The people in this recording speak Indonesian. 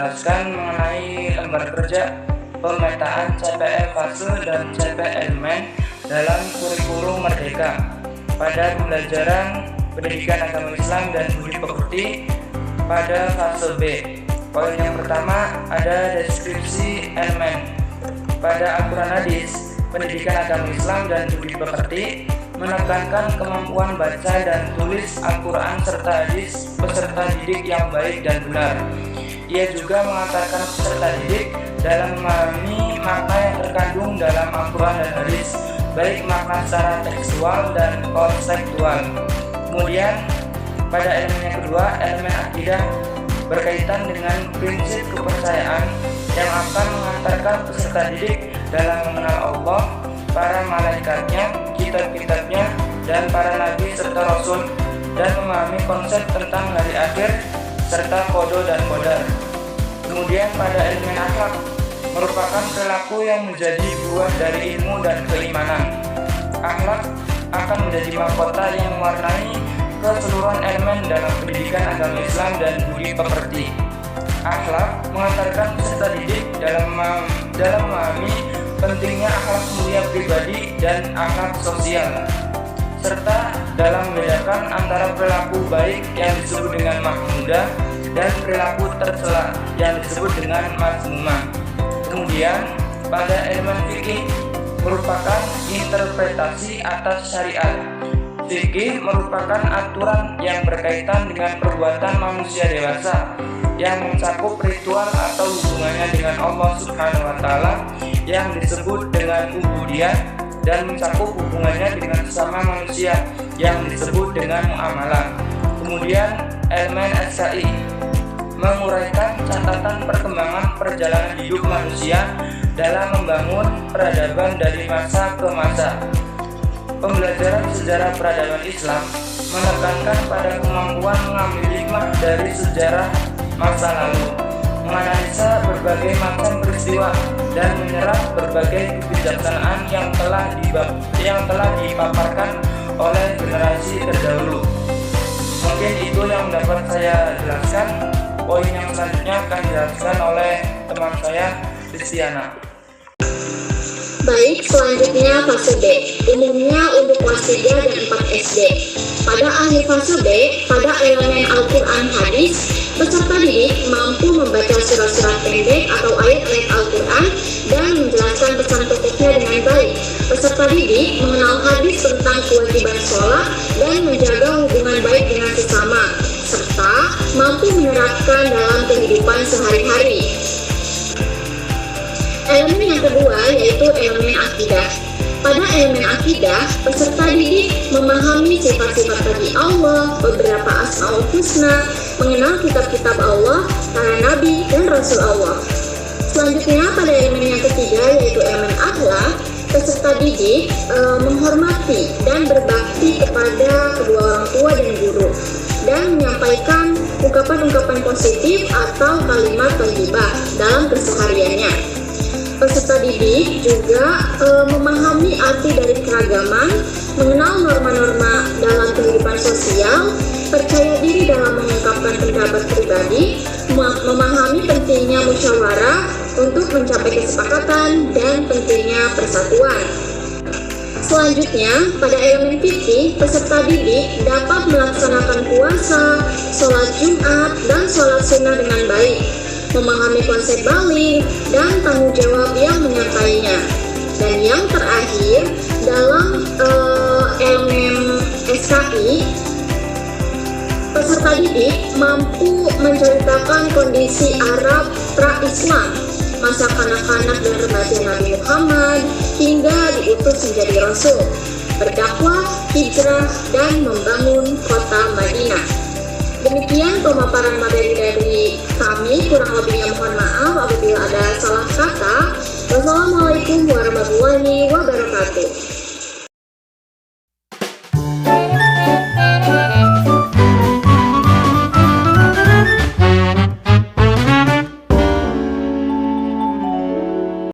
menjelaskan mengenai lembar kerja pemetaan CPL fase dan CPL elemen dalam kurikulum Merdeka pada pembelajaran pendidikan agama Islam dan budi pekerti pada fase B. Poin yang pertama ada deskripsi elemen. Pada Al-Quran Hadis, pendidikan agama Islam dan budi pekerti menekankan kemampuan baca dan tulis Al-Quran serta hadis peserta didik yang baik dan benar. Ia juga mengatakan peserta didik dalam memahami makna yang terkandung dalam Al-Quran dan hadis, baik makna secara tekstual dan konseptual. Kemudian pada elemen yang kedua, elemen akidah berkaitan dengan prinsip kepercayaan yang akan mengantarkan peserta didik dalam mengenal Allah, para malaikatnya, kitab-kitabnya, dan para nabi serta rasul, dan memahami konsep tentang hari akhir serta kodo dan qadar. Kemudian pada elemen akhlak merupakan perilaku yang menjadi buah dari ilmu dan keimanan. Akhlak akan menjadi mahkota yang mewarnai keseluruhan elemen dalam pendidikan agama Islam dan budi pekerti. Akhlak mengantarkan peserta didik dalam memahami pentingnya akhlak mulia pribadi dan akhlak sosial, serta dalam membedakan antara perilaku baik yang disebut dengan mahmudah dan perilaku tercela yang disebut dengan mazmumah. Kemudian pada elemen fikih merupakan interpretasi atas syariat. Fikih merupakan aturan yang berkaitan dengan perbuatan manusia dewasa yang mencakup ritual atau hubungannya dengan Allah Subhanahu wa Ta'ala yang disebut dengan ubudiyah dan mencakup hubungannya dengan sesama manusia yang disebut dengan muamalah. Kemudian elemen SKI menguraikan catatan perkembangan perjalanan hidup manusia dalam membangun peradaban dari masa ke masa. Pembelajaran sejarah peradaban Islam menekankan pada kemampuan mengambil hikmah dari sejarah masa lalu, menganalisa berbagai macam peristiwa, dan menyerap berbagai kebijaksanaan yang telah dipaparkan oleh generasi terdahulu. Mungkin itu yang dapat saya jelaskan. Poin yang selanjutnya akan dijelaskan oleh teman saya, Kristiana. Baik, selanjutnya fase B, umumnya untuk kelas 3 dan 4 SD. Pada akhir fase B, pada elemen Al-Quran Hadis, peserta didik mampu membaca surat-surat pendek atau ayat-ayat Al-Quran dan menjelaskan pesan pokoknya dengan baik. Peserta didik mengenal hadis tentang kewajiban sholat dan menjaga hubungan baik dengan sesama, serta mampu menerapkan dalam kehidupan sehari-hari. Elemen yang kedua yaitu elemen akidah. Pada elemen akidah, peserta didik memahami sifat-sifat bagi Allah, beberapa asmaul husna, mengenal kitab-kitab Allah, para nabi dan rasul Allah. Selanjutnya pada elemen yang ketiga yaitu elemen akhlak, peserta didik menghormati dan berbakti kepada kedua orang tua dan guru, dan menyampaikan ungkapan-ungkapan positif atau kalimat thayyibah dalam kesehariannya. Peserta didik juga memahami arti dari keragaman, mengenal norma-norma dalam kehidupan sosial, percaya diri dalam mengungkapkan pendapat pribadi, memahami pentingnya musyawarah untuk mencapai kesepakatan dan pentingnya persatuan. Selanjutnya, pada elemen fikih, peserta didik dapat melaksanakan puasa, sholat Jumat, dan sholat sunnah dengan baik, memahami konsep balik dan tanggung jawab yang menyertainya. Dan yang terakhir, dalam elemen SKI, peserta didik mampu menceritakan kondisi Arab pra-Islam, masa kanak-kanak dan remaja Nabi Muhammad hingga diutus menjadi Rasul, berdakwah, hijrah, dan membangun kota Madinah. Demikian pemaparan materi dari kami, kurang lebihnya mohon maaf apabila ada salah kata. Wassalamualaikum warahmatullahi wabarakatuh.